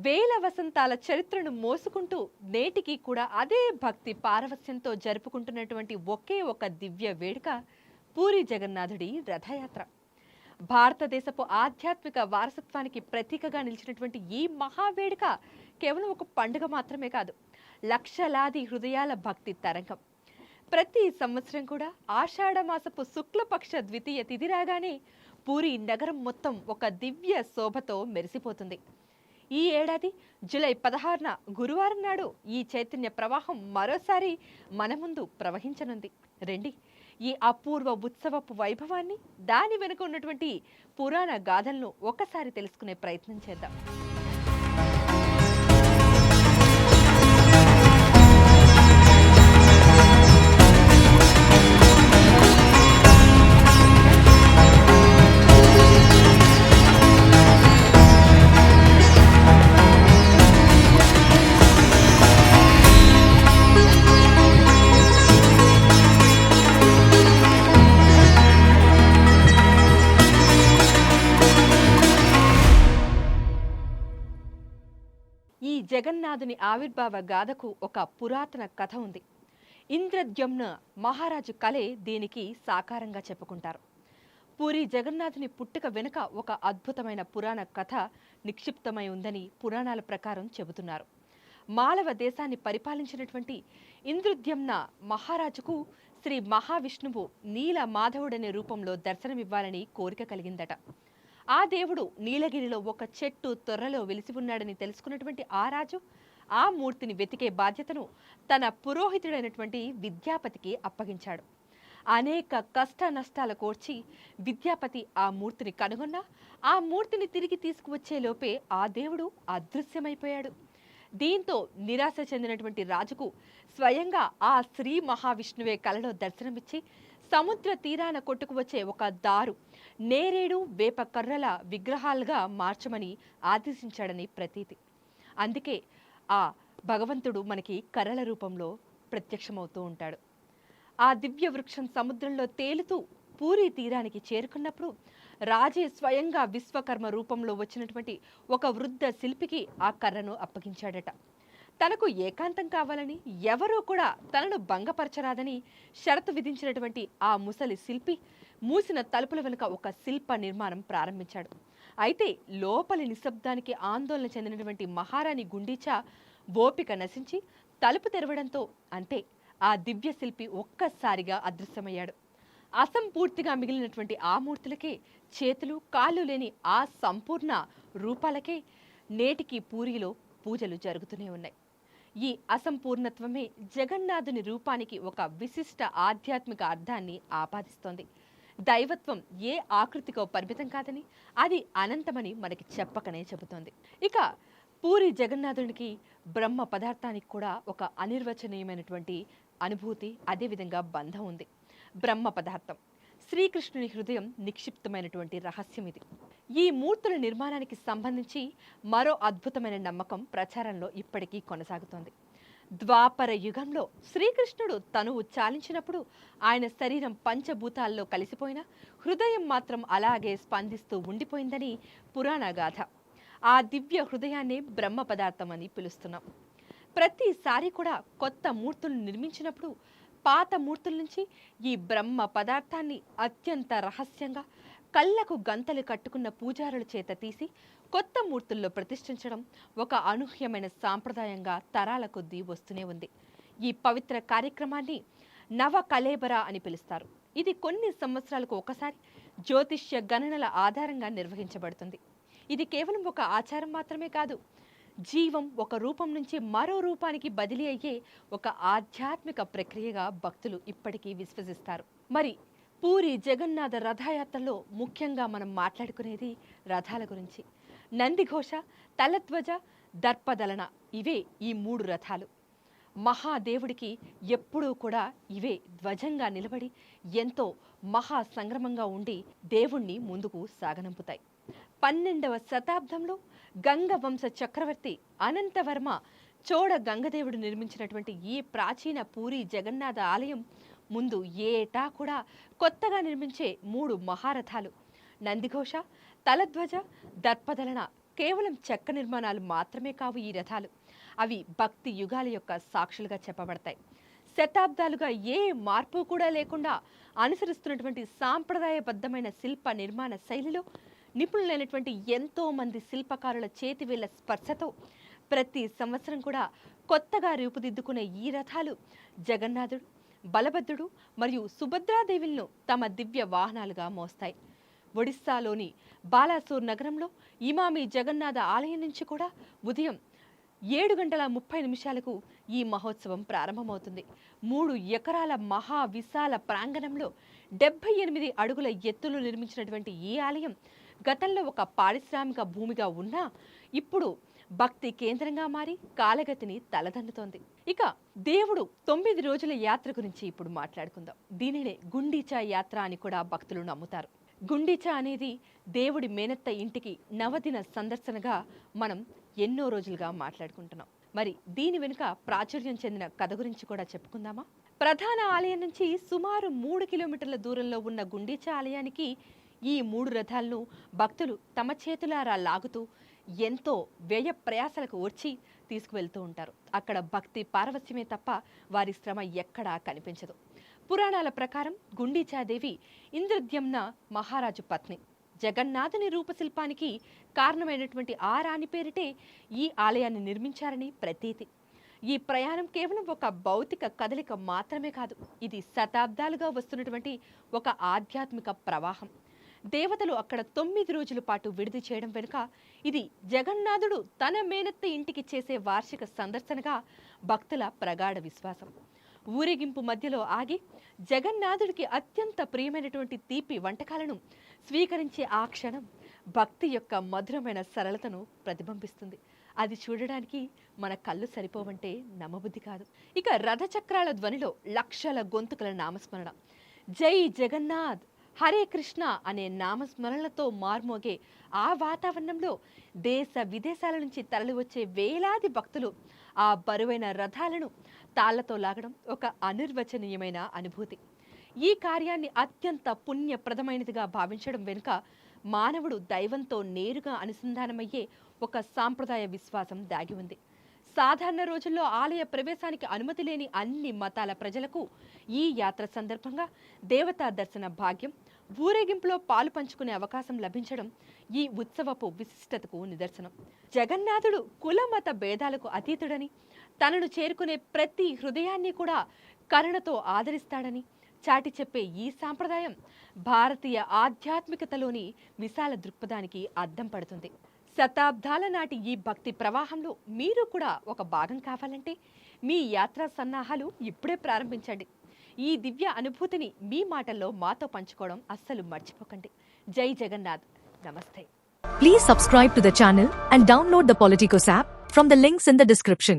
వేల వసంతాల చరిత్రను మోసుకుంటూ నేటికి కూడా అదే భక్తి పారవస్యంతో జరుపుకుంటున్నటువంటి ఒకే ఒక దివ్య వేడుక పూరి జగన్నాథుడి రథయాత్ర. భారతదేశపు ఆధ్యాత్మిక వారసత్వానికి ప్రతీకగా నిలిచినటువంటి ఈ మహావేడుక కేవలం ఒక పండుగ మాత్రమే కాదు, లక్షలాది హృదయాల భక్తి తరంగం. ప్రతి సంవత్సరం కూడా ఆషాఢ మాసపు శుక్లపక్ష ద్వితీయ తిథి రాగానే పూరి నగరం మొత్తం ఒక దివ్య శోభతో మెరిసిపోతుంది. ఈ ఏడాది జూలై 16న గురువారం నాడు ఈ చైతన్య ప్రవాహం మరోసారి మన ముందు ప్రవహించనుంది. రండి, ఈ అపూర్వ ఉత్సవపు వైభవాన్ని, దాని వెనుక ఉన్నటువంటి పురాణ గాథలను ఒకసారి తెలుసుకునే ప్రయత్నం చేద్దాం. ఈ జగన్నాథుని ఆవిర్భావ గాథకు ఒక పురాతన కథ ఉంది. ఇంద్రద్యుమ్న మహారాజు కలే దీనికి సాకారంగా చెప్పుకుంటారు. పూరి జగన్నాథుని పుట్టుక వెనుక ఒక అద్భుతమైన పురాణ కథ నిక్షిప్తమై ఉందని పురాణాల ప్రకారం చెబుతున్నారు. మాళవ దేశాన్ని పరిపాలించినటువంటి ఇంద్రద్యుమ్న మహారాజుకు శ్రీ మహావిష్ణువు నీల మాధవుడనే రూపంలో దర్శనమివ్వాలని కోరిక కలిగిందట. ఆ దేవుడు నీలగిరిలో ఒక చెట్టు తొర్రలో వెలిసి ఉన్నాడని తెలుసుకున్నటువంటి ఆ రాజు ఆ మూర్తిని వెతికే బాధ్యతను తన పురోహితుడైనటువంటి విద్యాపతికి అప్పగించాడు. అనేక కష్ట నష్టాల కోర్చి విద్యాపతి ఆ మూర్తిని కనుగొన్నా ఆ మూర్తిని తిరిగి తీసుకువచ్చే లోపే ఆ దేవుడు అదృశ్యమైపోయాడు. దీంతో నిరాశ చెందినటువంటి రాజుకు స్వయంగా ఆ శ్రీ మహావిష్ణువే కలలో దర్శనమిచ్చి సముద్ర తీరాన కొట్టుకువచ్చే ఒక దారు, నేరేడు వేప కర్రల విగ్రహాలుగా మార్చమని ఆదేశించాడని ప్రతీతి. అందుకే ఆ భగవంతుడు మనకి కర్రల రూపంలో ప్రత్యక్షమవుతూ ఉంటాడు. ఆ దివ్య వృక్షం సముద్రంలో తేలుతూ పూరి తీరానికి చేరుకున్నప్పుడు రాజే స్వయంగా విశ్వకర్మ రూపంలో వచ్చినటువంటి ఒక వృద్ధ శిల్పికి ఆ కర్రను అప్పగించాడట. తనకు ఏకాంతం కావాలని, ఎవరూ కూడా తనను భంగపరచరాదని షరతు విధించినటువంటి ఆ ముసలి శిల్పి మూసిన తలుపుల వెనుక ఒక శిల్ప నిర్మాణం ప్రారంభించాడు. అయితే లోపలి నిశ్శబ్దానికి ఆందోళన చెందినటువంటి మహారాణి గుండీచా ఓపిక నశించి తలుపు తెరవడంతో అంతే ఆ దివ్య శిల్పి ఒక్కసారిగా అదృశ్యమయ్యాడు. అసంపూర్తిగా మిగిలినటువంటి ఆ మూర్తులకే, చేతులు కాళ్ళు లేని ఆ సంపూర్ణ రూపాలకే నేటికి పూరిలో పూజలు జరుగుతూనే ఉన్నాయి. ఈ అసంపూర్ణత్వమే జగన్నాథుని రూపానికి ఒక విశిష్ట ఆధ్యాత్మిక అర్థాన్ని ఆపాదిస్తోంది. దైవత్వం ఏ ఆకృతికో పరిమితం కాదని, అది అనంతమని మనకి చెప్పకనే చెబుతోంది. ఇక పూరి జగన్నాథునికి బ్రహ్మ పదార్థానికి కూడా ఒక అనిర్వచనీయమైనటువంటి అనుభూతి, అదేవిధంగా బంధం ఉంది. బ్రహ్మ పదార్థం శ్రీకృష్ణుని హృదయం నిక్షిప్తమైనటువంటి రహస్యం ఇది. ఈ మూర్తుల నిర్మాణానికి సంబంధించి మరో అద్భుతమైన నమ్మకం ప్రచారంలో ఇప్పటికీ కొనసాగుతోంది. ద్వాపర యుగంలో శ్రీకృష్ణుడు తనువు చాలించినప్పుడు ఆయన శరీరం పంచభూతాల్లో కలిసిపోయినా హృదయం మాత్రం అలాగే స్పందిస్తూ ఉండిపోయిందని పురాణ గాథ. ఆ దివ్య హృదయాన్నే బ్రహ్మ పదార్థం అని పిలుస్తున్నాం. ప్రతిసారి కూడా కొత్త మూర్తులను నిర్మించినప్పుడు పాత మూర్తుల నుంచి ఈ బ్రహ్మ పదార్థాన్ని అత్యంత రహస్యంగా కళ్ళకు గంతలు కట్టుకున్న పూజారుల చేత తీసి కొత్త మూర్తుల్లో ప్రతిష్ఠించడం ఒక అనూహ్యమైన సాంప్రదాయంగా తరాల కొద్దీ వస్తూనే ఉంది. ఈ పవిత్ర కార్యక్రమాన్ని నవ కళేబర అని పిలుస్తారు. ఇది కొన్ని సంవత్సరాలకు ఒకసారి జ్యోతిష్య గణనల ఆధారంగా నిర్వహించబడుతుంది. ఇది కేవలం ఒక ఆచారం మాత్రమే కాదు, జీవం ఒక రూపం నుంచి మరో రూపానికి బదిలీ అయ్యే ఒక ఆధ్యాత్మిక ప్రక్రియగా భక్తులు ఇప్పటికీ విశ్వసిస్తారు. మరి పూరి జగన్నాథ రథయాత్రలో ముఖ్యంగా మనం మాట్లాడుకునేది రథాల గురించి. నందిఘోష, తలధ్వజ, దర్పదలన, ఇవే ఈ 3 రథాలు. మహాదేవుడికి ఎప్పుడూ కూడా ఇవే ధ్వజంగా నిలబడి ఎంతో మహా సంగ్రమంగా ఉండి దేవుణ్ణి ముందుకు సాగనంపుతాయి. 12వ శతాబ్దంలో గంగ వంశ చక్రవర్తి అనంతవర్మ చోడ గంగదేవుడు నిర్మించినటువంటి ఈ ప్రాచీన పూరి జగన్నాథ ఆలయం ముందు ఏటా కూడా కొత్తగా నిర్మించే 3 మహారథాలు నందిఘోష, తలధ్వజ, దర్పదలన కేవలం చెక్క నిర్మాణాలు మాత్రమే కావు ఈ రథాలు. అవి భక్తి యుగాల యొక్క సాక్షులుగా చెప్పబడతాయి. శతాబ్దాలుగా ఏ మార్పు కూడా లేకుండా అనుసరిస్తున్నటువంటి సాంప్రదాయబద్ధమైన శిల్ప నిర్మాణ శైలిలో నిపుణులైనటువంటి ఎంతో మంది శిల్పకారుల చేతివేళ్ల స్పర్శతో ప్రతి సంవత్సరం కూడా కొత్తగా రూపుదిద్దుకునే ఈ రథాలు జగన్నాథుడు, బలభద్రుడు మరియు సుభద్రాదేవులను తమ దివ్య వాహనాలుగా మోస్తాయి. ఒడిస్సాలోని బాలాసోర్ నగరంలో ఇమామి జగన్నాథ ఆలయం నుంచి కూడా ఉదయం 7:30 ఈ మహోత్సవం ప్రారంభమవుతుంది. 3 ఎకరాల మహా విశాల ప్రాంగణంలో 78 అడుగుల ఎత్తులు నిర్మించినటువంటి ఈ ఆలయం గతంలో ఒక పారిశ్రామిక భూమిగా ఉన్నా ఇప్పుడు భక్తి కేంద్రంగా మారి కాలగతిని తలదన్నుతోంది. ఇక దేవుడు 9 రోజుల యాత్ర గురించి ఇప్పుడు మాట్లాడుకుందాం. దీనినే గుండీచా యాత్ర అని కూడా భక్తులు నమ్ముతారు. గుండీచా అనేది దేవుడి మేనత్త ఇంటికి నవదిన సందర్శనగా మనం ఎన్నో రోజులుగా మాట్లాడుకుంటున్నాం. మరి దీని వెనుక ప్రాచుర్యం చెందిన కథ గురించి కూడా చెప్పుకుందామా? ప్రధాన ఆలయం నుంచి సుమారు 3 కిలోమీటర్ల దూరంలో ఉన్న గుండీచా ఆలయానికి ఈ 3 రథాలను భక్తులు తమ చేతులారా లాగుతూ ఎంతో వ్యయ ప్రయాసలకు వచ్చి తీసుకువెళ్తూ ఉంటారు. అక్కడ భక్తి పారవస్యమే తప్ప వారి శ్రమ ఎక్కడా కనిపించదు. పురాణాల ప్రకారం గుండీచాదేవి ఇంద్రద్యుమ్న మహారాజు పత్ని. జగన్నాథుని రూపశిల్పానికి కారణమైనటువంటి ఆ రాణి పేరిటే ఈ ఆలయాన్ని నిర్మించారని ప్రతీతి. ఈ ప్రయాణం కేవలం ఒక భౌతిక కదలిక మాత్రమే కాదు, ఇది శతాబ్దాలుగా వస్తున్నటువంటి ఒక ఆధ్యాత్మిక ప్రవాహం. దేవతలు అక్కడ 9 రోజుల పాటు విడిది చేయడం వెనుక ఇది జగన్నాథుడు తన మేనత్త ఇంటికి చేసే వార్షిక సందర్శనగా భక్తుల ప్రగాఢ విశ్వాసం. ఊరేగింపు మధ్యలో ఆగి జగన్నాథుడికి అత్యంత ప్రియమైనటువంటి తీపి వంటకాలను స్వీకరించే ఆ క్షణం భక్తి యొక్క మధురమైన సరళతను ప్రతిబింబిస్తుంది. అది చూడడానికి మన కళ్ళు సరిపోవంటే నమ్మబుద్ధి కాదు. ఇక రథచక్రాల ధ్వనిలో లక్షల గొంతుకల నామస్మరణ, జై జగన్నాథ్, హరే కృష్ణ అనే నామస్మరణలతో మార్మోగే ఆ వాతావరణంలో దేశ విదేశాల నుంచి తరలివచ్చే వేలాది భక్తులు ఆ బరువైన రథాలను తాళ్లతో లాగడం ఒక అనిర్వచనీయమైన అనుభూతి. ఈ కార్యాన్ని అత్యంత పుణ్యప్రదమైనదిగా భావించడం వెనుక మానవుడు దైవంతో నేరుగా అనుసంధానమయ్యే ఒక సాంప్రదాయ విశ్వాసం దాగి ఉంది. సాధారణ రోజుల్లో ఆలయ ప్రవేశానికి అనుమతి లేని అన్ని మతాల ప్రజలకు ఈ యాత్ర సందర్భంగా దేవతా దర్శన భాగ్యం, ఊరేగింపులో పాలు పంచుకునే అవకాశం లభించడం ఈ ఉత్సవపు విశిష్టతకు నిదర్శనం. జగన్నాథుడు కుల మత భేదాలకు అతీతుడని, తనను చేరుకునే ప్రతి హృదయాన్ని కూడా కరుణతో ఆదరిస్తాడని చాటి చెప్పే ఈ సాంప్రదాయం భారతీయ ఆధ్యాత్మికతలోని విశాల దృక్పథానికి అద్దం పడుతుంది. శతాబ్దాల నాటి ఈ భక్తి ప్రవాహంలో మీరు కూడా ఒక భాగం కావాలంటే మీ యాత్రా సన్నాహాలు ఇప్పుడే ప్రారంభించండి. ఈ దివ్య అనుభూతిని మీ మాటల్లో మాతో పంచుకోవడం అస్సలు మర్చిపోకండి. జై జగన్నాథ్. నమస్తే. Please subscribe to the channel and download the Politicos app from the links in the description.